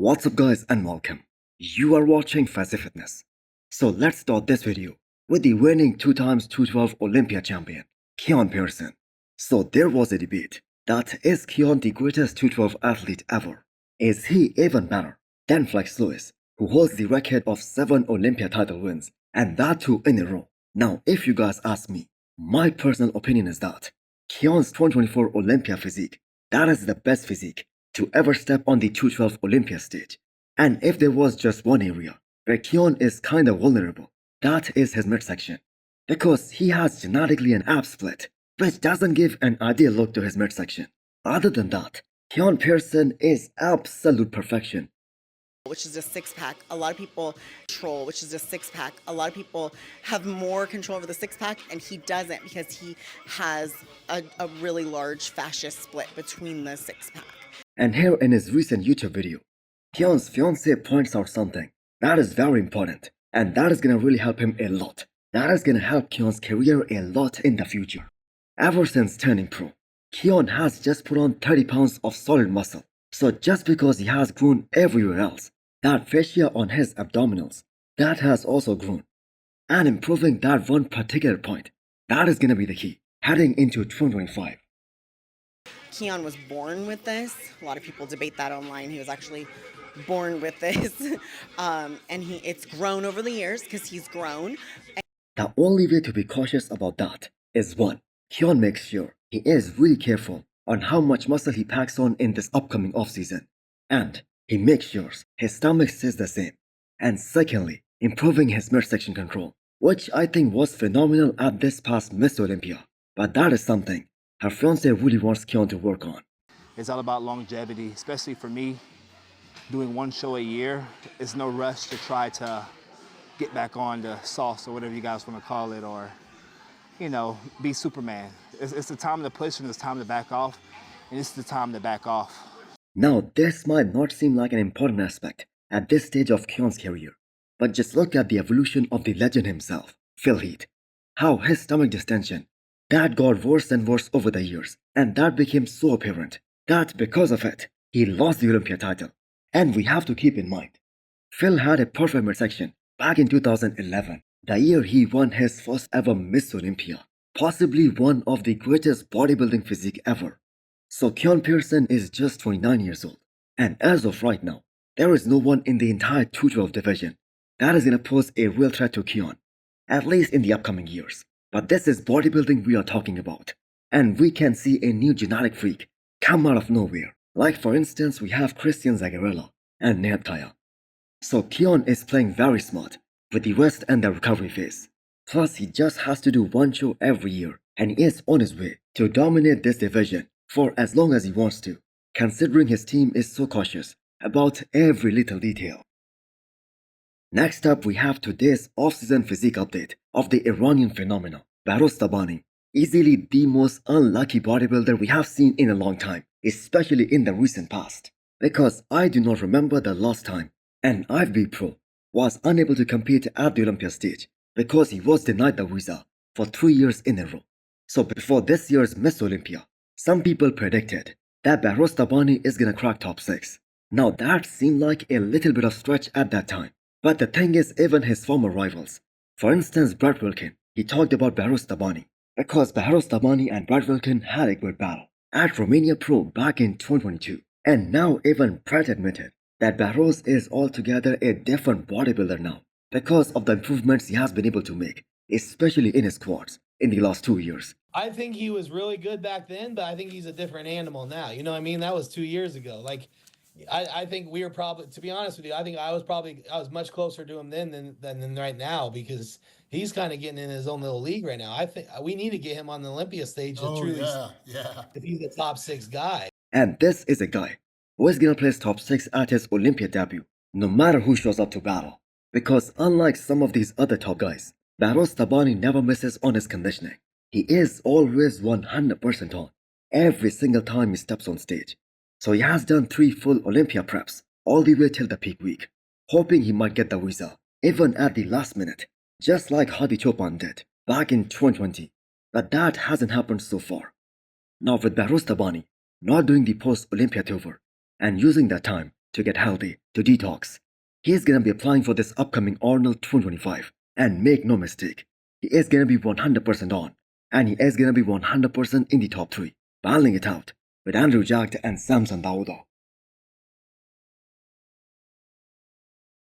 What's up guys and welcome. You are watching Fazi Fitness. So let's start this video with the winning 2x212 Olympia champion, Keon Pearson. So there was a debate that is Keon the greatest 212 athlete ever? Is he even better than Flex Lewis, who holds the record of 7 Olympia title wins and that too in a row? Now if you guys ask me, my personal opinion is that Keon's 2024 Olympia physique, that is the best physique to ever step on the 212 Olympia stage. And if there was just one area where Keon is kinda vulnerable, that is his midsection. Because he has genetically an ab split, which doesn't give an ideal look to his midsection. Other than that, Keon Pearson is absolute perfection. Which is a six-pack. A lot of people control, which is a six-pack. A lot of people have more control over the six-pack, and he doesn't because he has a really large fascious split between the six-pack. And here in his recent YouTube video, Keon's fiance points out something that is very important, and that is gonna really help him a lot. That is gonna help Keon's career a lot in the future. Ever since turning pro, Keon has just put on 30 pounds of solid muscle. So just because he has grown everywhere else, that fascia on his abdominals, that has also grown. And improving that one particular point, that is gonna be the key heading into 2025. Keon was born with this. A lot of people debate that online. He was actually born with this. And it's grown over the years because he's grown. The only way to be cautious about that is one, Keon makes sure he is really careful on how much muscle he packs on in this upcoming offseason. And he makes sure his stomach stays the same. And secondly, improving his midsection control, which I think was phenomenal at this past Miss Olympia. But that is something her fiance really wants Keon to work on. It's all about longevity, especially for me. Doing one show a year, it's no rush to try to get back on the sauce or whatever you guys want to call it, or, you know, be Superman. It's the time to push and it's time to back off, and it's the time to back off. Now, this might not seem like an important aspect at this stage of Keon's career, but just look at the evolution of the legend himself, Phil Heath. How his stomach distension, that got worse and worse over the years, and that became so apparent that because of it, he lost the Olympia title. And we have to keep in mind, Phil had a perfect midsection back in 2011, the year he won his first ever Miss Olympia, possibly one of the greatest bodybuilding physique ever. So Keon Pearson is just 29 years old, and as of right now, there is no one in the entire 212 division that is going to pose a real threat to Keon, at least in the upcoming years. But this is bodybuilding we are talking about, and we can see a new genetic freak come out of nowhere. Like for instance, we have Christian Zagarella and Ned Kaya. So Keon is playing very smart with the rest and the recovery phase. Plus he just has to do one show every year, and he is on his way to dominate this division for as long as he wants to, considering his team is so cautious about every little detail. Next up, we have today's off-season physique update of the Iranian phenomenon, Behooz Tabani, easily the most unlucky bodybuilder we have seen in a long time, especially in the recent past. Because I do not remember the last time an IFB pro was unable to compete at the Olympia stage because he was denied the visa for 3 years in a row. So before this year's Miss Olympia, some people predicted that Behooz Tabani is gonna crack top 6. Now that seemed like a little bit of stretch at that time. But the thing is, even his former rivals, for instance Brad Wilkin, he talked about Behooz Tabani because Behooz Tabani and Brad Wilkin had a great battle at Romania Pro back in 2022. And now even Brad admitted that Behooz is altogether a different bodybuilder now because of the improvements he has been able to make, especially in his quads in the last 2 years. I think he was really good back then, but I think he's a different animal now. You know what I mean? That was 2 years ago. Like, I think we were probably, to be honest with you, I think I was much closer to him then than right now, because he's kind of getting in his own little league right now. I think we need to get him on the Olympia stage to truly, if he's a top 6 guy. And this is a guy who is gonna place top 6 at his Olympia debut, no matter who shows up to battle. Because unlike some of these other top guys, Behooz Tabani never misses on his conditioning. He is always 100% on, every single time he steps on stage. So he has done 3 full Olympia preps, all the way till the peak week, hoping he might get the visa, even at the last minute, just like Hadi Chopin did back in 2020. But that hasn't happened so far. Now with Behooz Tabani not doing the post-Olympia tour, and using that time to get healthy, to detox. He is gonna be applying for this upcoming Arnold 2025. And make no mistake, he is gonna be 100% on. And he is gonna be 100% in the top 3, battling it out with Andrew Jack and Samson Dauda.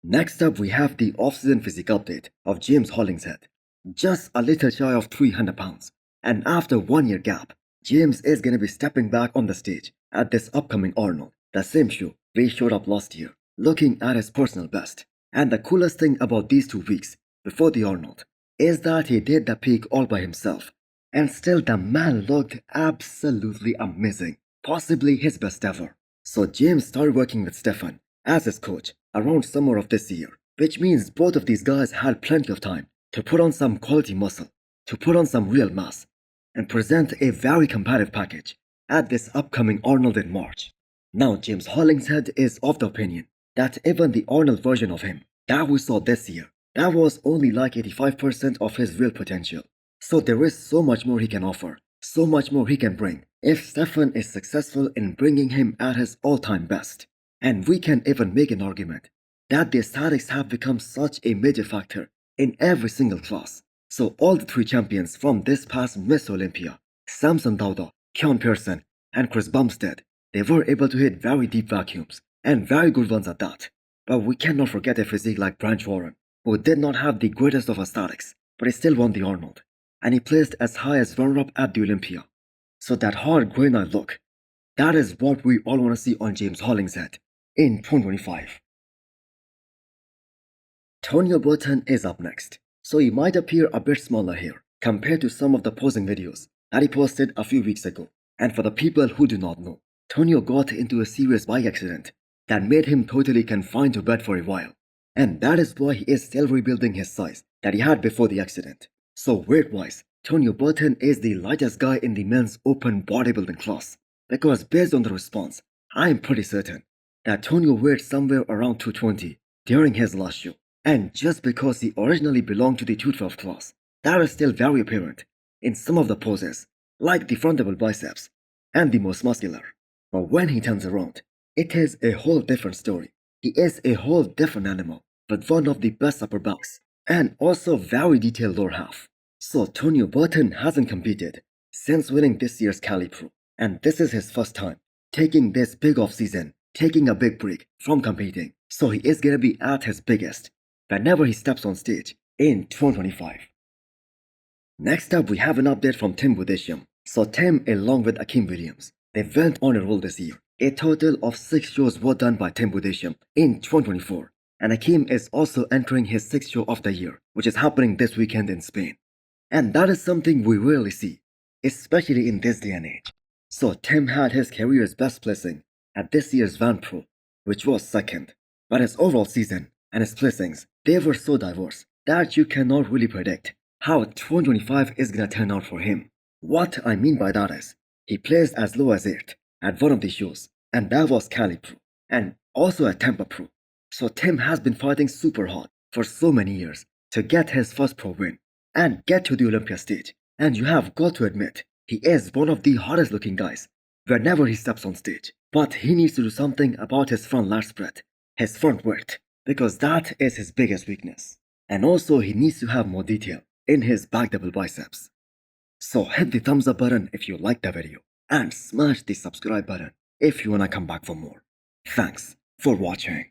Next up, we have the off-season physique update of James Hollinghead. Just a little shy of 300 pounds. And after 1 year gap, James is gonna be stepping back on the stage at this upcoming Arnold, the same show where he showed up last year, looking at his personal best. And the coolest thing about these 2 weeks before the Arnold is that he did the peak all by himself. And still the man looked absolutely amazing, possibly his best ever. So James started working with Stefan as his coach around summer of this year, which means both of these guys had plenty of time to put on some quality muscle, to put on some real mass, and present a very competitive package at this upcoming Arnold in March. Now James Hollingshead is of the opinion that even the Arnold version of him that we saw this year, that was only like 85% of his real potential. So there is so much more he can offer, so much more he can bring if Stefan is successful in bringing him at his all-time best. And we can even make an argument that the aesthetics have become such a major factor in every single class. So all the 3 champions from this past Miss Olympia, Samson Dauda, Keon Pearson, and Chris Bumstead, they were able to hit very deep vacuums, and very good ones at that. But we cannot forget a physique like Branch Warren, who did not have the greatest of aesthetics, but he still won the Arnold. And he placed as high as runner-up at the Olympia. So that hard granite look, that is what we all want to see on James Hollingshead in 2025. Tonio Burton is up next, so he might appear a bit smaller here compared to some of the posing videos that he posted a few weeks ago. And for the people who do not know, Tonio got into a serious bike accident that made him totally confined to bed for a while. And that is why he is still rebuilding his size that he had before the accident. So weight-wise, Tonio Burton is the lightest guy in the men's open bodybuilding class. Because based on the response, I am pretty certain that Tonio weighed somewhere around 220 during his last show. And just because he originally belonged to the 212 class, that is still very apparent in some of the poses, like the front double biceps and the most muscular. But when he turns around, it is a whole different story. He is a whole different animal with one of the best upper backs and also very detailed lower half. So Tonio Burton hasn't competed since winning this year's Cali Pro, and this is his first time taking this big off season, taking a big break from competing. So he is gonna be at his biggest whenever he steps on stage in 2025. Next up, we have an update from Tim Budesheim. So Tim, along with Akeem Williams, they went on a roll this year. A total of 6 shows were done by Tim Budesheim in 2024. And Akeem is also entering his 6th show of the year, which is happening this weekend in Spain. And that is something we rarely see, especially in this day and age. So Tim had his career's best placing at this year's Van Pro, which was 2nd. But his overall season and his placings, they were so diverse that you cannot really predict how 2025 is gonna turn out for him. What I mean by that is, he placed as low as 8th at one of the shows, and that was Cali Pro, and also at Tampa Pro. So Tim has been fighting super hard for so many years to get his first pro win and get to the Olympia stage. And you have got to admit, he is one of the hottest looking guys whenever he steps on stage. But he needs to do something about his front lat spread, his front width, because that is his biggest weakness. And also he needs to have more detail in his back double biceps. So hit the thumbs up button if you liked the video and smash the subscribe button if you wanna come back for more. Thanks for watching.